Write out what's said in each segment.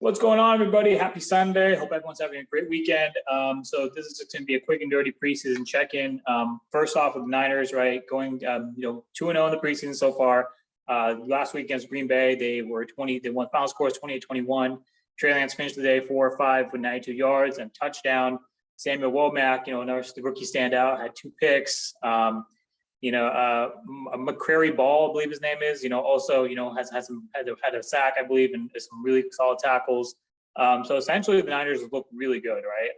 What's going on, everybody? Happy Sunday. Hope everyone's having a great weekend. So this is just going to be a quick and dirty preseason check-in. First off with the Niners, right? Going, 2-0 in the preseason so far. Last week against Green Bay, they won final scores 28-21. Trey Lance finished the day 4-5 with 92 yards and touchdown. Samuel Womack, another rookie standout, had 2 picks. McCrary Ball, I believe his name is, also, had a sack, I believe, and some really solid tackles. So essentially the Niners look really good, right?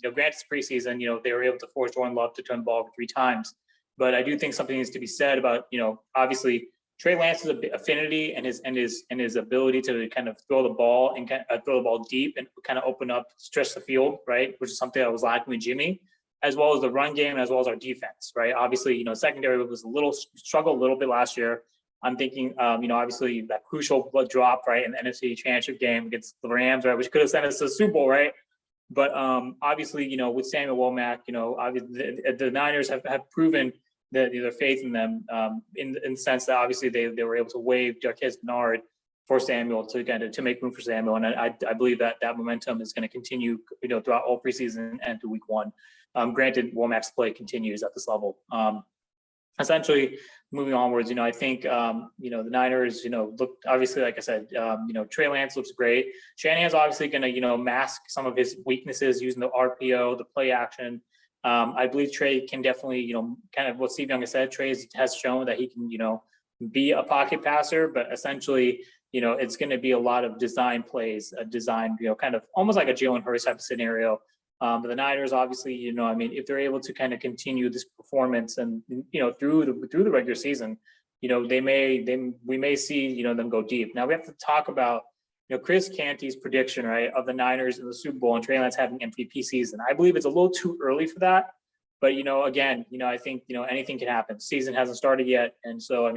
Granted it's preseason, they were able to force Jordan Love to turn the ball 3 times. But I do think something needs to be said about, obviously Trey Lance's affinity and his ability to kind of throw the ball and throw the ball deep and kind of open up, stretch the field, right? Which is something that was lacking with Jimmy, as well as the run game, as well as our defense, right? Obviously, secondary was struggled a little bit last year. I'm thinking, obviously that crucial drop, right, in the NFC Championship game against the Rams, right, which could have sent us to the Super Bowl, right? But obviously, with Samuel Womack, obviously the Niners have proven their faith in them in the sense that obviously they were able to waive Jarquez Bernard for Samuel to make room for Samuel, and I believe that momentum is going to continue, throughout all preseason and through week 1. Granted, Womack's play continues at this level. Essentially, moving onwards, I think, the Niners, look, obviously, like I said, Trey Lance looks great. Shanahan's obviously going to, mask some of his weaknesses using the RPO, the play action. I believe Trey can definitely, kind of what Steve Young has said, Trey has shown that he can, be a pocket passer, but essentially, it's going to be a lot of design plays, kind of almost like a Jalen Hurts type of scenario. But the Niners, obviously, if they're able to kind of continue this performance and, through the regular season, we may see, them go deep. Now we have to talk about, Chris Canty's prediction, right, of the Niners in the Super Bowl and Trey Lance having MVP season. I believe it's a little too early for that. But, again, I think, anything can happen. Season hasn't started yet. And so,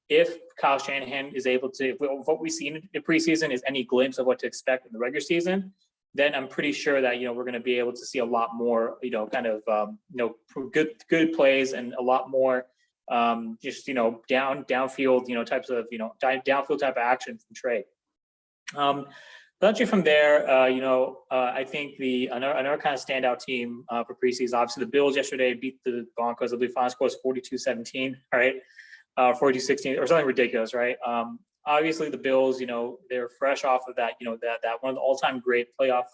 if Kyle Shanahan is able to, if what we see in the preseason is any glimpse of what to expect in the regular season, then I'm pretty sure that, we're going to be able to see a lot more, good plays and a lot more downfield, types of, downfield type of action from Trey. Actually from there, I think another kind of standout team for preseason, obviously the Bills yesterday beat the Broncos. I believe final score was 42-17, right? 42-16 or something ridiculous, right? Obviously the Bills, they're fresh off of that, that one of the all-time great playoff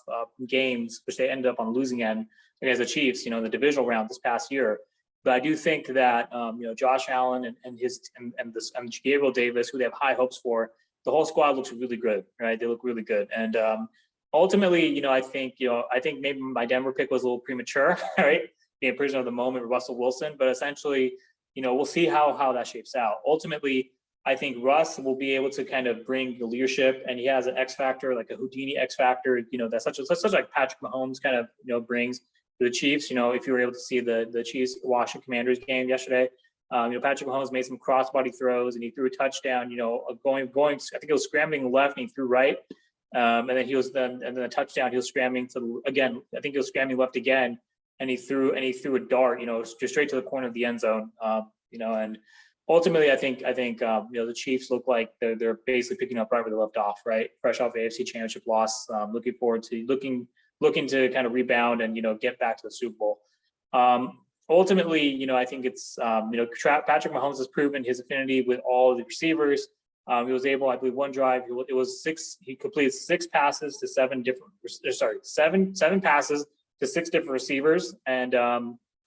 games, which they ended up on losing end against the Chiefs, the divisional round this past year. But I do think that, Josh Allen and Gabriel Davis, who they have high hopes for, the whole squad looks really good, right? They look really good. And ultimately, I think maybe my Denver pick was a little premature, right? Being a prisoner of the moment with Russell Wilson, but essentially, we'll see how that shapes out. Ultimately, I think Russ will be able to kind of bring the leadership, and he has an X factor, like a Houdini X factor, that's such like Patrick Mahomes kind of brings to the Chiefs. If you were able to see the Chiefs Washington Commanders game yesterday, Patrick Mahomes made some crossbody throws and he threw a touchdown, going, I think he was scrambling left and he threw right. And then the touchdown, he was scrambling I think he was scrambling left again, and he threw a dart, just straight to the corner of the end zone. And ultimately, I think the Chiefs look like they're basically picking up right where they left off, right? Fresh off the AFC Championship loss, looking forward to looking to kind of rebound and get back to the Super Bowl. Ultimately, I think it's Patrick Mahomes has proven his affinity with all of the receivers. He was able, I believe, one drive. He completed 6 passes to 7 passes to 6 different receivers, and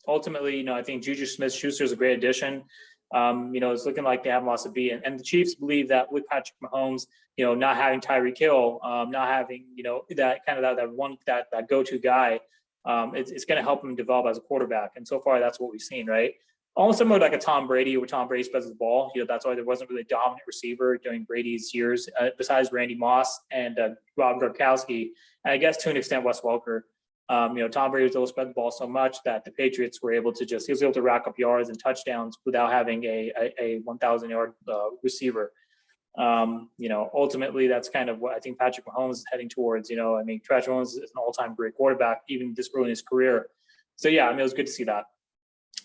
ultimately, I think Juju Smith-Schuster is a great addition. It's looking like they haven't lost a beat. And the Chiefs believe that with Patrick Mahomes, not having Tyreek Hill, not having, that kind of that go-to guy, it's going to help him develop as a quarterback. And so far, that's what we've seen, right? Almost similar like a Tom Brady, where Tom Brady spreads the ball. That's why there wasn't really a dominant receiver during Brady's years, besides Randy Moss and Rob Gronkowski, and I guess to an extent Wes Welker. Tom Brady was able to spread the ball so much that the Patriots were able to he was able to rack up yards and touchdowns without having a 1,000-yard receiver. Ultimately, that's kind of what I think Patrick Mahomes is heading towards. Patrick Mahomes is an all-time great quarterback, even this early in his career. So yeah, it was good to see that.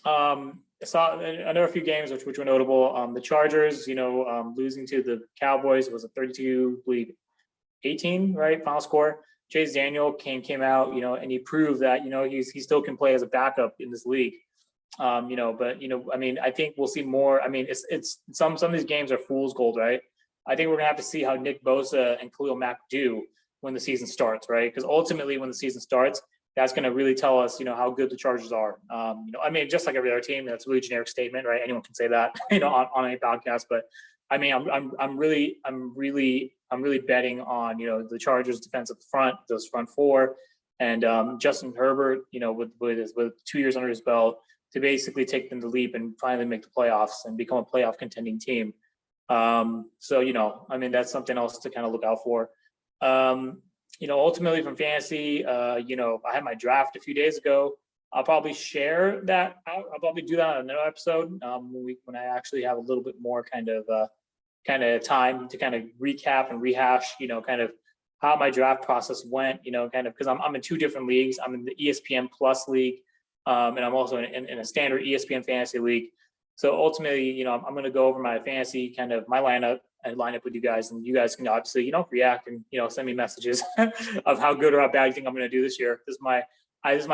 I saw another few games which were notable. The Chargers, losing to the Cowboys, it was a 32, I believe, 18, right? Final score. Chase Daniel came out, and he proved that, he still can play as a backup in this league. But I mean, I think we'll see more. I mean, it's some of these games are fool's gold, right? I think we're gonna have to see how Nick Bosa and Khalil Mack do when the season starts, right? Because ultimately, when the season starts, that's going to really tell us, how good the Chargers are. I mean, just like every other team, that's a really generic statement, right? Anyone can say that, on any podcast. But I mean, I'm really betting on, the Chargers defensive front, those front four, and Justin Herbert, with 2 years under his belt, to basically take them the leap and finally make the playoffs and become a playoff contending team. So, I mean, that's something else to kind of look out for. Ultimately from fantasy, I had my draft a few days ago. I'll probably share that. I'll probably do that on another episode when I actually have a little bit more kind of time to kind of recap and rehash, kind of how my draft process went, kind of because I'm in two different leagues. I'm in the ESPN Plus league, and I'm also in a standard ESPN fantasy league. So ultimately, I'm going to go over my fantasy kind of my lineup and line up with you guys, and you guys can obviously, react and, send me messages of how good or how bad you think I'm going to do this year. I've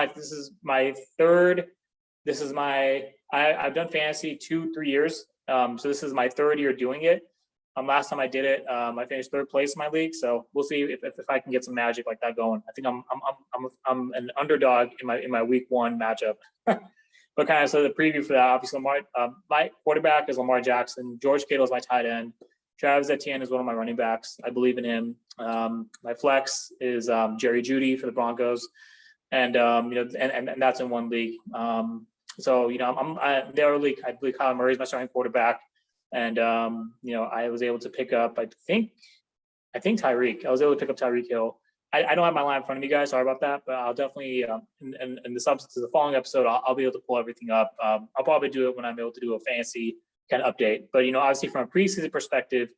done fantasy 2-3 years. So this is my third year doing it. Last time I did it, I finished third place in my league. So we'll see if I can get some magic like that going. I think I'm an underdog in my week one matchup. But kind of so the preview for that, obviously my quarterback is Lamar Jackson. George Kittle is my tight end. Travis Etienne is one of my running backs. I believe in him. My flex is Jerry Jeudy for the Broncos, and and that's in one league. So I'm the other league. I believe Kyler Murray is my starting quarterback, and I was able to pick up. I think Tyreek. I was able to pick up Tyreek Hill. I don't have my line in front of me, guys. Sorry about that, but I'll definitely in the substance of the following episode, I'll be able to pull everything up. I'll probably do it when I'm able to do a fantasy kind of update. But obviously from a preseason perspective,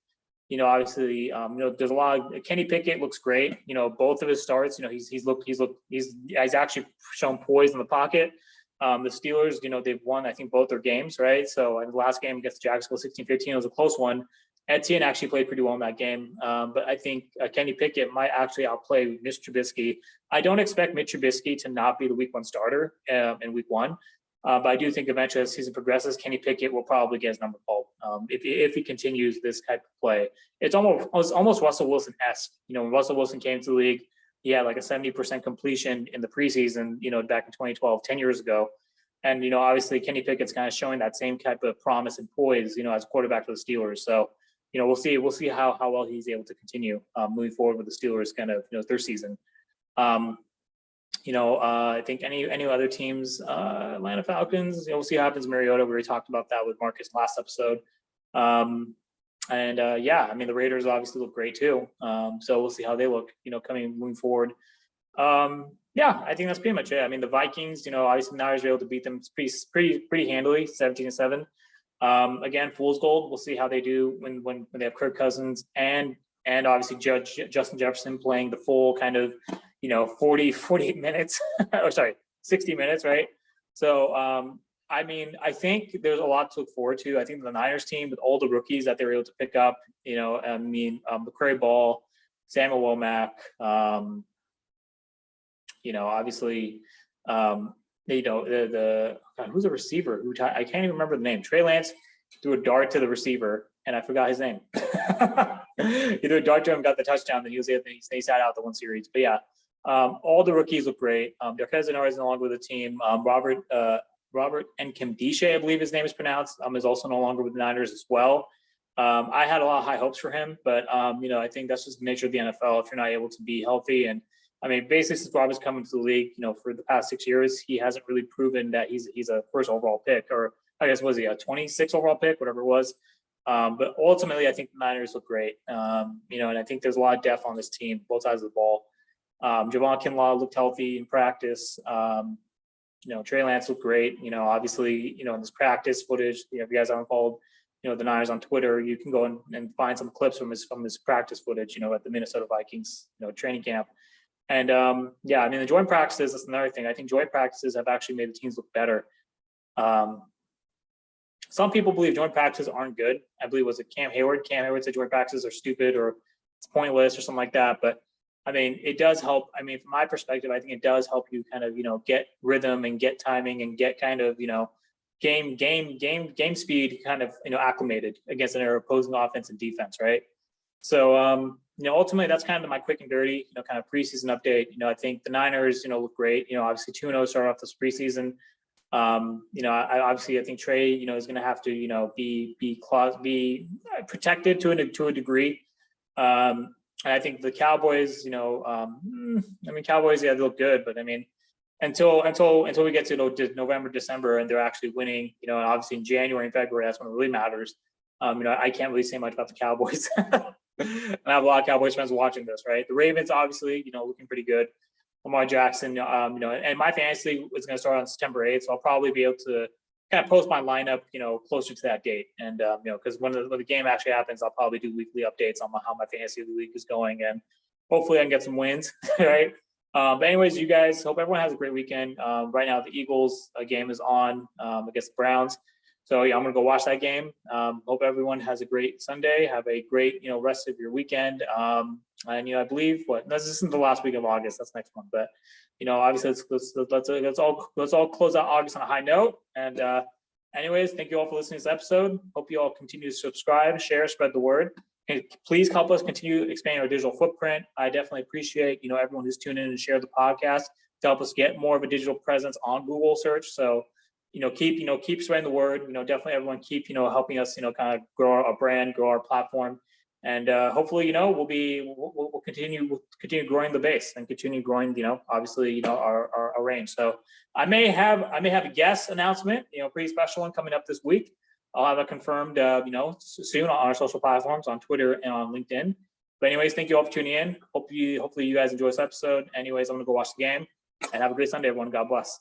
obviously there's a lot of Kenny Pickett looks great. Both of his starts, he's actually shown poise in the pocket. The Steelers, they've won I think both their games, right? So in the last game against Jacksonville 16-15, it was a close one. Etienne actually played pretty well in that game, but I think Kenny Pickett might actually outplay Mitch Trubisky. I don't expect Mitch Trubisky to not be the week one starter in week one, but I do think eventually as the season progresses, Kenny Pickett will probably get his number called if he continues this type of play. It's almost Russell Wilson-esque. When Russell Wilson came to the league, he had like a 70% completion in the preseason, back in 2012, 10 years ago. And, obviously Kenny Pickett's kind of showing that same type of promise and poise, as quarterback for the Steelers. So, we'll see how well he's able to continue moving forward with the Steelers kind of, their season. I think any other teams, Atlanta Falcons, we'll see what happens. Mariota, we already talked about that with Marcus last episode. I mean, the Raiders obviously look great too. So we'll see how they look, moving forward. I think that's pretty much it. I mean, the Vikings, obviously now he's able to beat them pretty handily, 17-7. Again, fool's gold. We'll see how they do when they have Kirk Cousins and obviously Justin Jefferson playing the full kind of 48 minutes or 60 minutes, right? So I mean, I think there's a lot to look forward to. I think the Niners team with all the rookies that they were able to pick up, McCrary Ball, Samuel Womack, obviously who's a receiver I can't even remember the name. Trey Lance threw a dart to the receiver and I forgot his name. He threw a dart to him, got the touchdown, then he sat out the one series. But yeah, all the rookies look great. Marquez Zenara is no longer with the team. Robert Nkemdiche, I believe his name is pronounced, is also no longer with the Niners as well. I had a lot of high hopes for him, but I think that's just the nature of the NFL if you're not able to be healthy. And I mean, basically, since Robert's coming to the league, for the past 6 years, he hasn't really proven that he's a first overall pick, or I guess was he a 26 overall pick, whatever it was. But ultimately, I think the Niners look great. And I think there's a lot of depth on this team, both sides of the ball. Javon Kinlaw looked healthy in practice. Trey Lance looked great. Obviously, in this practice footage, if you guys haven't followed, the Niners on Twitter, you can go and find some clips from his practice footage, at the Minnesota Vikings, training camp. And the joint practices, that's another thing. I think joint practices have actually made the teams look better. Some people believe joint practices aren't good. I believe was it Cam Hayward? Cam Hayward said joint practices are stupid, or it's pointless or something like that. But I mean, it does help. I mean, from my perspective, I think it does help you kind of, get rhythm and get timing and get kind of, game speed kind of, acclimated against an opposing offense and defense, right? So, ultimately that's kind of my quick and dirty, kind of preseason update. I think the Niners, look great. Obviously 2-0 start off this preseason. I think Trey, is going to have to, be protected to a degree. And I think the Cowboys, Cowboys, yeah, they look good, but I mean, until we get to November, December, and they're actually winning, and obviously in January and February, that's when it really matters. I can't really say much about the Cowboys. And I have a lot of Cowboys fans watching this, right? The Ravens, obviously, looking pretty good. Lamar Jackson, and my fantasy is going to start on September 8th, so I'll probably be able to kind of post my lineup, closer to that date. And, because when the game actually happens, I'll probably do weekly updates on how my fantasy league is going, and hopefully I can get some wins, right? But anyways, you guys, hope everyone has a great weekend. Right now, the Eagles game is on against the Browns. So yeah, I'm gonna go watch that game. Hope everyone has a great Sunday. Have a great, rest of your weekend. And I believe this isn't the last week of August. That's next month. But obviously let's all close out August on a high note. And anyways, thank you all for listening to this episode. Hope you all continue to subscribe, share, spread the word. And please help us continue expanding our digital footprint. I definitely appreciate everyone who's tuned in and shared the podcast to help us get more of a digital presence on Google search. So keep spreading the word. Definitely everyone keep helping us kind of grow our brand, grow our platform, and hopefully we'll continue growing the base and continue growing obviously our range. So I may have a guest announcement, pretty special one coming up this week. I'll have it confirmed soon on our social platforms, on Twitter and on LinkedIn. But anyways, thank you all for tuning in. Hopefully you guys enjoy this episode. Anyways, I'm gonna go watch the game, and have a great Sunday, everyone. God bless.